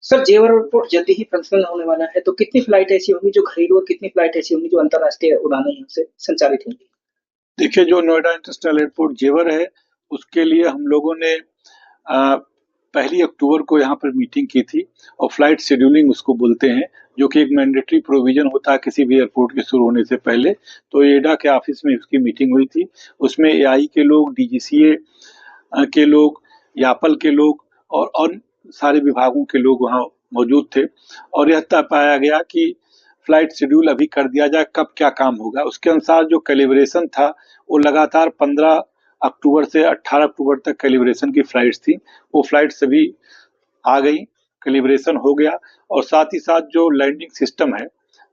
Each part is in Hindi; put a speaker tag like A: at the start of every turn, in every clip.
A: सर जेवर एयरपोर्ट जल्दी ही फंक्शनल होने वाला है, तो कितनी फ्लाइट ऐसी होंगी जो घरेलू और कितनी फ्लाइट ऐसी होंगी जो अंतर्राष्ट्रीय उड़ानें यहाँ से संचालित होंगी?
B: देखिए, जो नोएडा इंटरनेशनल एयरपोर्ट जेवर है, उसके लिए हम लोगों ने अ, 1 अक्टूबर को यहाँ पर मीटिंग की थी और फ्लाइट शेड्यूलिंग उसको बोलते हैं, जो कि एक मैंडेटरी प्रोविजन होता है किसी भी एयरपोर्ट के शुरू होने से पहले। तो एडा के ऑफिस में उसकी मीटिंग हुई थी। उसमें एआई के लोग, डीजीसीए के लोग, यापल के लोग और सारे विभागों के लोग वहाँ मौजूद थे और यह तय पाया गया कि फ्लाइट शेड्यूल अभी कर दिया जाए, कब क्या काम होगा। उसके अनुसार जो कैलिब्रेशन था वो लगातार 15 अक्टूबर से 18 अक्टूबर तक कैलिब्रेशन की फ्लाइट्स थी। वो फ्लाइट सभी आ गई, कैलिब्रेशन हो गया और साथ ही साथ जो लैंडिंग सिस्टम है,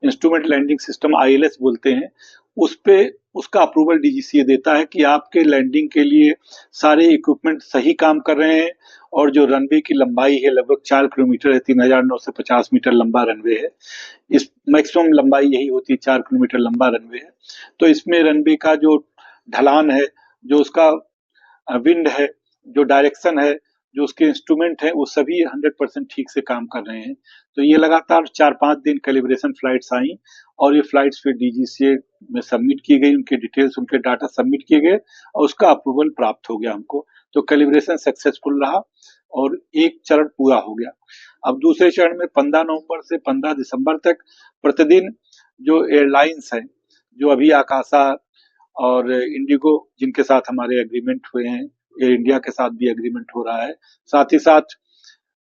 B: इंस्ट्रूमेंट लैंडिंग सिस्टम आईएलएस बोलते हैं, उस पे उसका अप्रूवल डीजीसीए देता है कि आपके लैंडिंग के लिए सारे इक्विपमेंट सही काम कर रहे हैं और जो रनवे की लंबाई है लगभग 4 किलोमीटर है, 3950 मीटर लंबा रनवे है। इस मैक्सिमम लंबाई यही होती है, 4 किलोमीटर लंबा रनवे है। तो इसमें रनवे का जो ढलान है, जो उसका विंड है, जो डायरेक्शन है, जो उसके इंस्ट्रूमेंट हैं, वो सभी 100% ठीक से काम कर रहे हैं। तो ये लगातार 4-5 दिन कैलिब्रेशन फ्लाइट्स आई और ये फ्लाइट्स फिर डीजीसीए में सबमिट की गई, उनके डिटेल्स, उनके डाटा सबमिट किए गए और उसका अप्रूवल प्राप्त हो गया हमको। तो कैलिब्रेशन सक्सेसफुल रहा और एक चरण पूरा हो गया। अब दूसरे चरण में 15 नवंबर से 15 दिसंबर तक प्रतिदिन जो एयरलाइंस हैं, जो अभी आकाशा और इंडिगो जिनके साथ हमारे एग्रीमेंट हुए हैं, एयर इंडिया के साथ भी एग्रीमेंट हो रहा है, साथ ही साथ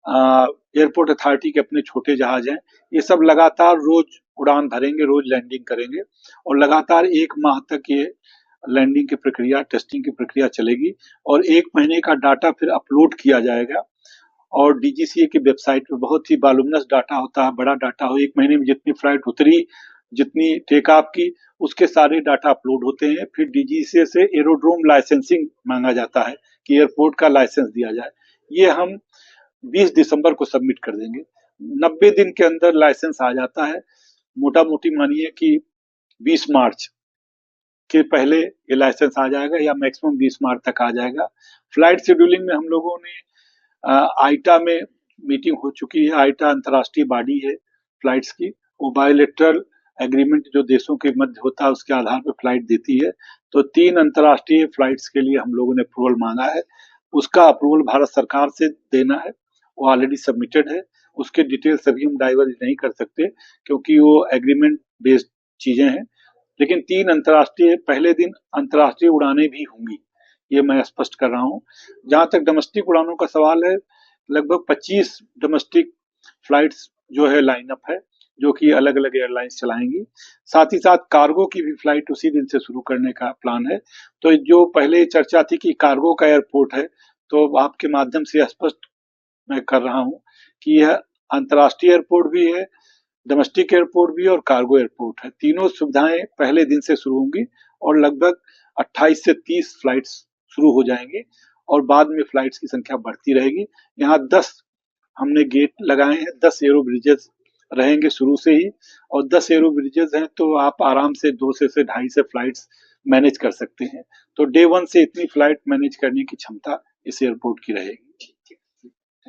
B: एयरपोर्ट अथॉरिटी के अपने छोटे जहाज हैं, ये सब लगातार रोज उड़ान भरेंगे, रोज लैंडिंग करेंगे और लगातार 1 माह तक ये लैंडिंग की प्रक्रिया, टेस्टिंग की प्रक्रिया चलेगी और 1 महीने का डाटा फिर अपलोड किया जाएगा और डीजीसीए की वेबसाइट पे बहुत ही वॉल्यूमिनस डाटा होता है, बड़ा डाटा हो। 1 महीने में जितनी फ्लाइट उतरी, जितनी टेक ऑफ की, उसके सारे डाटा अपलोड होते हैं। फिर डीजीसीए से एरोड्रोम लाइसेंसिंग मांगा जाता है कि एयरपोर्ट का लाइसेंस दिया जाए। ये हम 20 दिसंबर को सबमिट कर देंगे। 90 दिन के अंदर लाइसेंस आ जाता है। मोटा मोटी मानिए कि 20 मार्च के पहले ये लाइसेंस आ जाएगा या मैक्सिमम 20 मार्च तक आ जाएगा। फ्लाइट शेड्यूलिंग में हम लोगों ने आईटा में मीटिंग हो चुकी है। आईटा अंतर्राष्ट्रीय बॉडी है फ्लाइट्स की। वो बायोलेटरल एग्रीमेंट जो देशों के मध्य होता है उसके आधार पर फ्लाइट देती है। तो 3 अंतर्राष्ट्रीय फ्लाइट्स के लिए हम लोगों ने अप्रूवल मांगा है। उसका अप्रूवल भारत सरकार से देना है, वो ऑलरेडी सबमिटेड है। उसके डिटेल्स अभी हम डाइवर्ज नहीं कर सकते क्योंकि वो एग्रीमेंट बेस्ड चीजें हैं। लेकिन 3 अंतर्राष्ट्रीय, पहले दिन अंतर्राष्ट्रीय उड़ानें भी होंगी, ये मैं स्पष्ट कर रहा हूँ। जहां तक डोमेस्टिक उड़ानों का सवाल है, लगभग 25 डोमेस्टिक फ्लाइट्स जो है लाइनअप है, जो कि अलग अलग एयरलाइंस चलाएंगी। साथ ही साथ कार्गो की भी फ्लाइट उसी दिन से शुरू करने का प्लान है। तो जो पहले चर्चा थी कि कार्गो का एयरपोर्ट है, तो आपके माध्यम से स्पष्ट मैं कर रहा हूँ कि यह अंतर्राष्ट्रीय एयरपोर्ट भी है, डोमेस्टिक एयरपोर्ट भी और कार्गो एयरपोर्ट है। तीनों सुविधाएं पहले दिन से शुरू होंगी और लगभग 28 से 30 फ्लाइट्स शुरू हो जाएंगी और बाद में फ्लाइट्स की संख्या बढ़ती रहेगी। यहाँ 10 हमने गेट लगाए हैं, 10 एरो ब्रिजेस रहेंगे शुरू से ही और 10 एरो ब्रिजेस हैं तो आप आराम से 2 से 2.5 से फ्लाइट्स मैनेज कर सकते हैं। तो डे 1 से इतनी फ्लाइट मैनेज करने की क्षमता इस एयरपोर्ट की रहेगी।